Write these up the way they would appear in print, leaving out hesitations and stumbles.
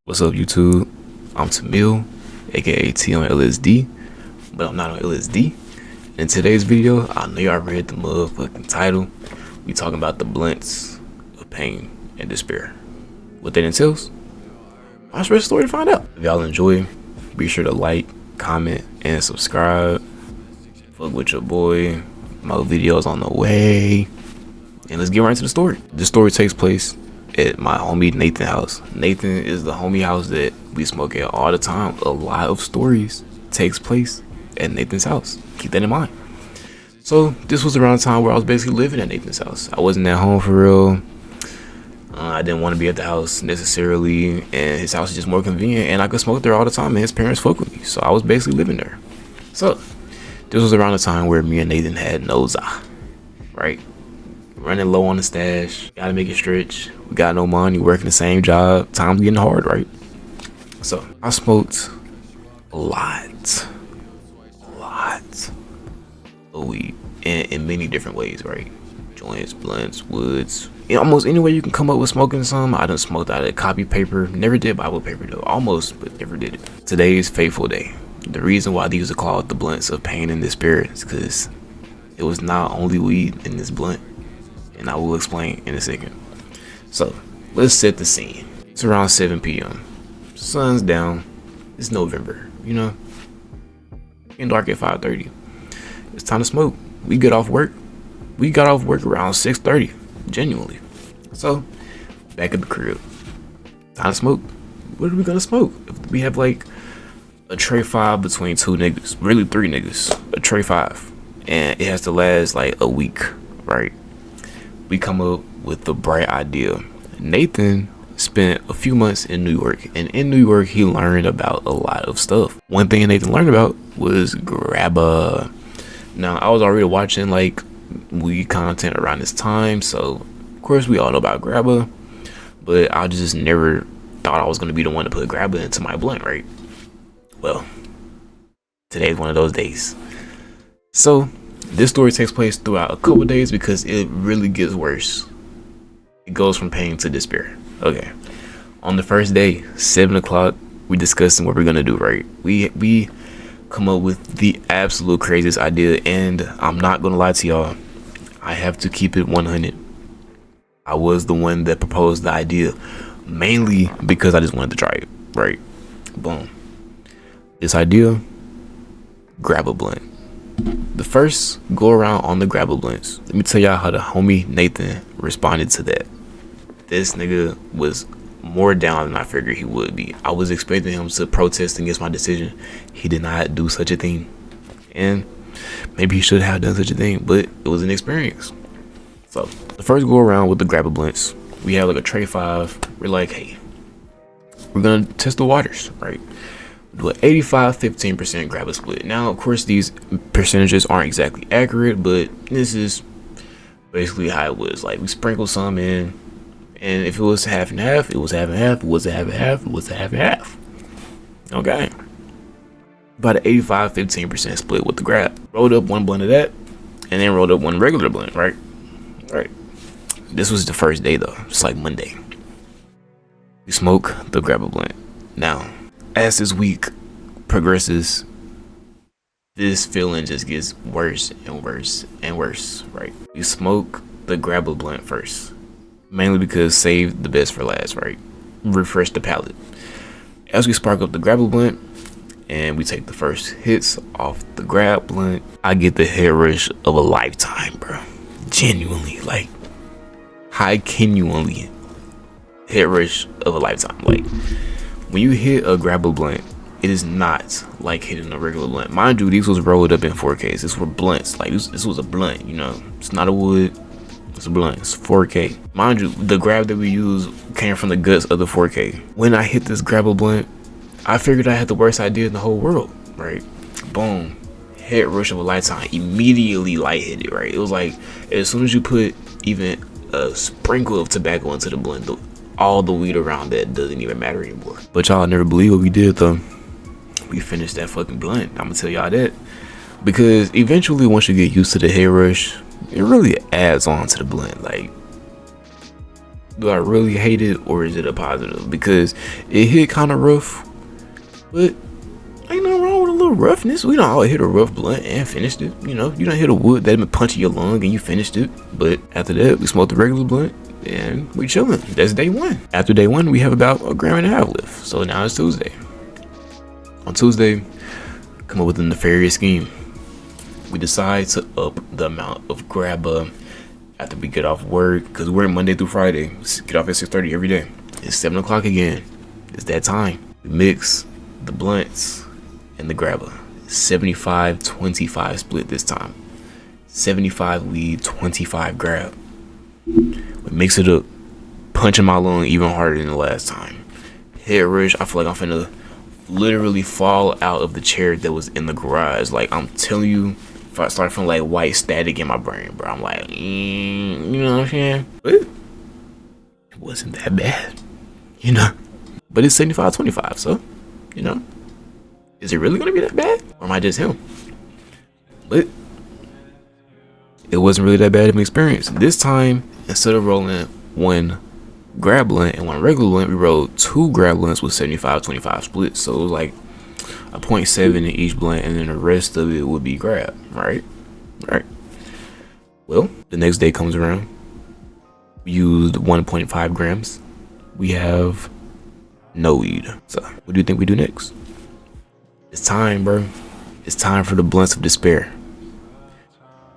What's up, YouTube? I'm Tamil, aka T on LSD, but I'm not on LSD. In today's video, I know y'all read the motherfucking title. We talking about the blunts of pain and despair. What that entails? Watch the story to find out. If y'all enjoy, be sure to like, comment, and subscribe. Fuck with your boy. My videos on the way. And let's get right into the story. This story takes place at my homie Nathan's house. Nathan is the homie house that we smoke at all the time. A lot of stories takes place at Nathan's house. Keep that in mind. So this was around the time where I was basically living at Nathan's house. I wasn't at home for real. I didn't want to be at the house necessarily, and his house is just more convenient, and I could smoke there all the time, and his parents fuck with me, so I was basically living there. So this was around the time where me and Nathan had no za, right? Running low on the stash, gotta make it stretch. We got no money, working the same job. Time's getting hard, right? So I smoked a lot of weed in many different ways, right? Joints, blunts, woods, almost any way you can come up with smoking some. I done smoked out of copy paper. Never did Bible paper though, almost, but never did it. Today is Faithful Day. The reason why these are called the blunts of pain and despair is because it was not only weed in this blunt, and I will explain in a second. So let's set the scene. It's around 7 p.m. Sun's down. It's November, you know, getting dark at 5:30. It's time to smoke. We got off work around 6:30, genuinely. So back at the crib, time to smoke. What are we gonna smoke? We have like a tray 5 between 2 niggas, really 3 niggas, a tray 5, and it has to last like a week, right? We come up with the bright idea. Nathan spent a few months in New York, and in New York he learned about a lot of stuff. One thing Nathan learned about was grabba. Now I was already watching like weed content around this time, so of course we all know about grabba, but I just never thought I was going to be the one to put grabba into my blunt, right? Well, today's one of those days. So this story takes place throughout a couple days because it really gets worse. It goes from pain to despair. Okay, on the first day, 7 o'clock, we discussing what we're gonna do, right? We come up with the absolute craziest idea, and I'm not gonna lie to y'all, I have to keep it 100. I was the one that proposed the idea, mainly because I just wanted to try it, right? Boom. This idea, grab a blunt. The first go around on the grab a blunts. Let me tell y'all how the homie Nathan responded to that. This nigga was more down than I figured he would be. I was expecting him to protest against my decision. He did not do such a thing, and maybe he should have done such a thing, but it was an experience. So the first go around with the grab a blunts, we had like a tray 5. We're like, hey, we're gonna test the waters, right? Do an 85-15% grab a split. Now of course these percentages aren't exactly accurate, but this is basically how it was. Like we sprinkled some in, and if it was half and half, it was half and half. It was a half and half, it was a half and half. Okay, about an 85-15% split with the grab. Rolled up one blunt of that, and then rolled up one regular blunt, right? This was the first day though. It's like Monday. We smoke the grab a blunt. Now as this week progresses, this feeling just gets worse and worse and worse, right? We smoke the grab a blunt first, mainly because save the best for last, right? Refresh the palate. As we spark up the grab a blunt and we take the first hits off the grab blunt, I get the head rush of a lifetime, bro. Genuinely, like high genuinely head rush of a lifetime. Like when you hit a grab a blunt, it is not like hitting a regular blunt. Mind you, these was rolled up in 4Ks. These were blunts. Like this was a blunt, you know. It's not a wood, it's a blunt. It's 4K. Mind you, the grab that we use came from the guts of the 4K. When I hit this grab a blunt, I figured I had the worst idea in the whole world, right? Boom. Head rush of a lifetime. Immediately lightheaded, right? It was like as soon as you put even a sprinkle of tobacco into the blunt, all the weed around that doesn't even matter anymore. But y'all never believe what we did though. We finished that fucking blunt. I'm gonna tell y'all that, because eventually once you get used to the head rush, it really adds on to the blunt. Like Do I really hate it, or is it a positive? Because it hit kind of rough, but ain't nothing wrong with a little roughness. We don't all hit a rough blunt and finished it. You know, you don't hit a wood that been punching your lung and you finished it. But after that, we smoked the regular blunt and we chilling. That's day one. After day one, we have about 1.5 grams left. So now it's Tuesday. On Tuesday, come up with a nefarious scheme. We decide to up the amount of grabba after we get off work, because we're Monday through Friday. Get off at 6:30 every day. It's 7 o'clock again. It's that time. We mix the blunts and the grabba. 75-25 split this time. 75 weed, 25 grab. We mix it up, punching my lung even harder than the last time. Head rush, I feel like I'm finna literally fall out of the chair that was in the garage. Like, I'm telling you, if I start feeling like white static in my brain, bro, I'm like, you know what I'm saying? But it wasn't that bad, you know? But it's 75-25, so, you know, is it really gonna be that bad? Or am I just him? But it wasn't really that bad of an experience. This time, instead of rolling one grab blunt and one regular blunt, we rolled 2 grab blunts with 75-25 splits. So it was like a 0.7 in each blunt, and then the rest of it would be grab, right? Well, the next day comes around. We used 1.5 grams. We have no weed. So what do you think we do next? It's time, bro. It's time for the blunts of despair.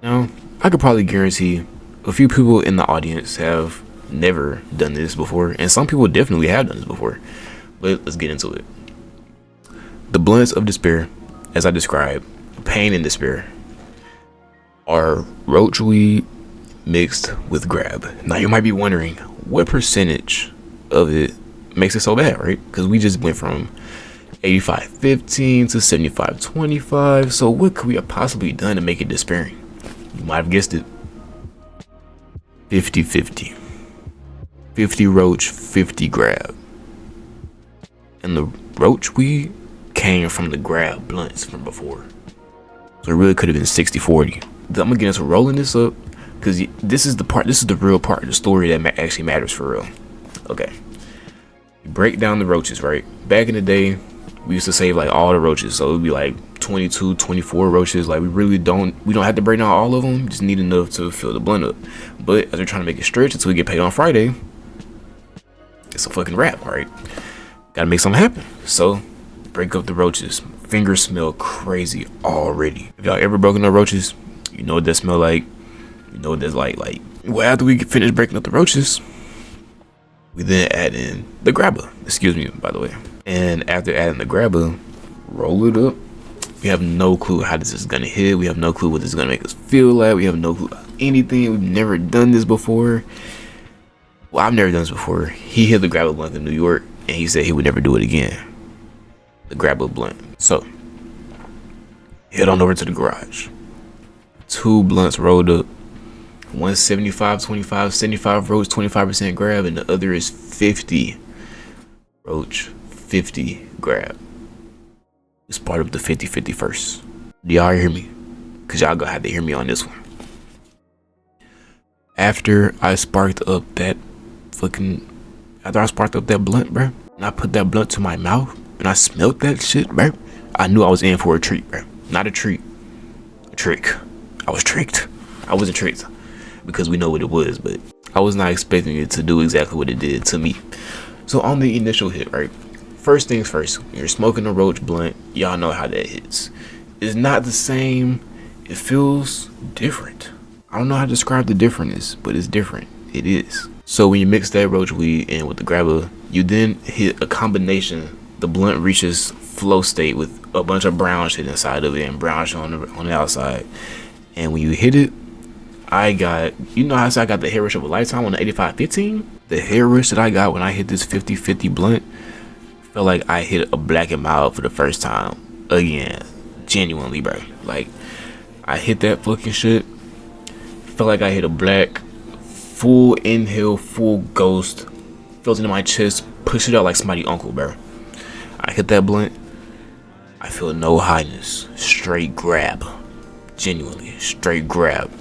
Now, I could probably guarantee a few people in the audience have never done this before, and some people definitely have done this before. But let's get into it. The blunts of despair, as I described, pain and despair, are roach weed mixed with grab. Now you might be wondering, what percentage of it makes it so bad, right? Because we just went from 85-15 to 75-25. So what could we have possibly done to make it despairing? You might have guessed it. 50-50. 50 roach, 50 grab. And the roach weed came from the grab blunts from before. So it really could have been 60-40. I'm gonna get into rolling this up, because this is the real part of the story that actually matters for real. Okay. You break down the roaches, right? Back in the day, we used to save like all the roaches. So it would be like 22, 24 roaches. Like we don't have to break down all of them. Just need enough to fill the blunt up. But as they're trying to make it stretch until we get paid on Friday, it's a fucking wrap, right? Gotta make something happen. So break up the roaches. Fingers smell crazy already. If y'all ever broken up roaches, you know what that smell like. You know what that's like. Well, after we finish breaking up the roaches, we then add in the grabba. Excuse me, by the way. And after adding the grabba, roll it up. We have no clue how this is gonna hit. We have no clue what this is gonna make us feel like. We have no clue about anything. We've never done this before. Well, I've never done this before. He hit the grabba blunt in New York, and he said he would never do it again. The grabba blunt. So head on over to the garage. 2 blunts rolled up. One 75-25, 75 roach, 25% grab, and the other is 50 roach, 50 grab. It's part of the 50-50 first. Do y'all hear me? Because y'all gonna have to hear me on this one. After I sparked up that blunt, bro, and I put that blunt to my mouth, and I smelled that shit, bro, I knew I was in for a treat, bro. Not a treat. A trick. I was tricked. I wasn't tricked, because we know what it was, but I was not expecting it to do exactly what it did to me. So on the initial hit, right? First things first, when you're smoking a roach blunt, y'all know how that hits. It's not the same. It feels different. I don't know how to describe the difference, but it's different. It is. So when you mix that roach weed in with the grabba, you then hit a combination. The blunt reaches flow state with a bunch of brown shit inside of it and brown shit on the outside. And when you hit it, I got, you know how I said I got the hair rush of a lifetime on the 85-15? The hair rush that I got when I hit this 50-50 blunt felt like I hit a black and mild for the first time again. Genuinely, bro. Like, I hit that fucking shit. Felt like I hit a black, full inhale, full ghost. Felt into my chest, push it out like somebody's uncle, bro. I hit that blunt. I feel no highness. Straight grab. Genuinely, straight grab.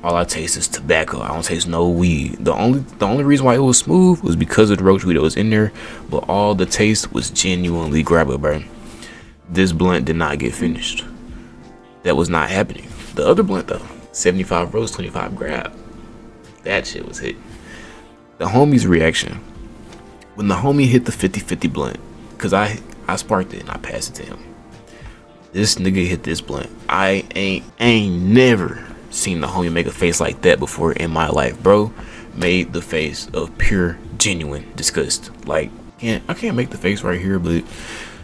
All I taste is tobacco. I don't taste no weed. The only reason why it was smooth was because of the roach weed that was in there, but all the taste was genuinely grabber, bro. This blunt did not get finished. That was not happening. The other blunt though, 75 roach, 25 grab. That shit was hit. The homie's reaction when the homie hit the 50-50 blunt, cause I sparked it and I passed it to him. This nigga hit this blunt. I ain't never seen the homie make a face like that before in my life. Bro made the face of pure genuine disgust. Like, I can't make the face right here, but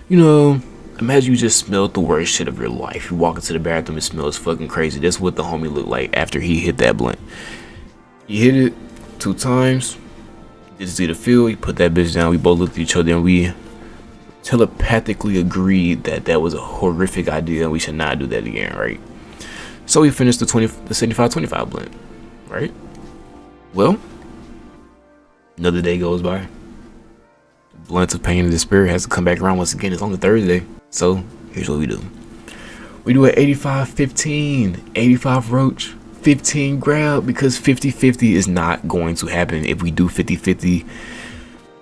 you know, imagine you just smelled the worst shit of your life. You walk into the bathroom, it smells fucking crazy. That's what the homie looked like after he hit that blunt. He hit it 2 times. Didn't see the feel. He put that bitch down. We both looked at each other and we telepathically agreed that that was a horrific idea and we should not do that again, right? So we finished the 75-25 blunt, right? Well, another day goes by. Blunts of pain and despair has to come back around once again. It's on the Thursday. So here's what we do. We do an 85-15, 85 roach, 15 grab, because 50-50 is not going to happen if we do 50-50.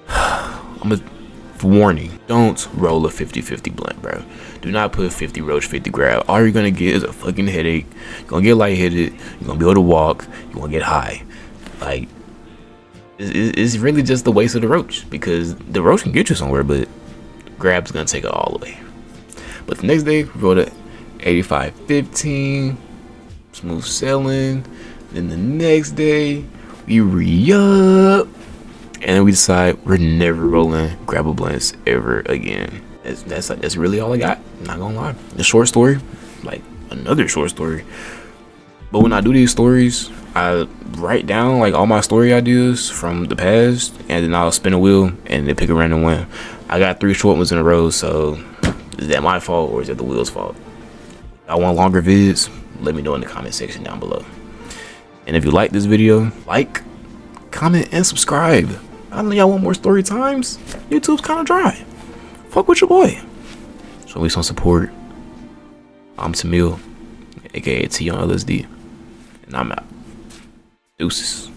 I'm a warning, don't roll a 50-50 blunt, bro. Do not put 50 roach, 50 grab. All you're gonna get is a fucking headache. You're gonna get lightheaded. You're gonna be able to walk. You're gonna get high. Like, it's really just the waste of the roach, because the roach can get you somewhere, but grab's gonna take it all away. But the next day, we rolled a 85-15, smooth sailing. Then the next day, we re-up. And then we decide we're never rolling grabber blunts ever again. That's really all I got. I'm not gonna lie. The short story, like another short story. But when I do these stories, I write down like all my story ideas from the past, and then I'll spin a wheel and then pick a random one. I got 3 short ones in a row, so is that my fault or is that the wheel's fault? I want longer vids. Let me know in the comment section down below. And if you like this video, like, comment, and subscribe. I know y'all want more story times. YouTube's kind of dry. Fuck with your boy. Show me some support. I'm Tamil, aka T on LSD, and I'm out. Deuces.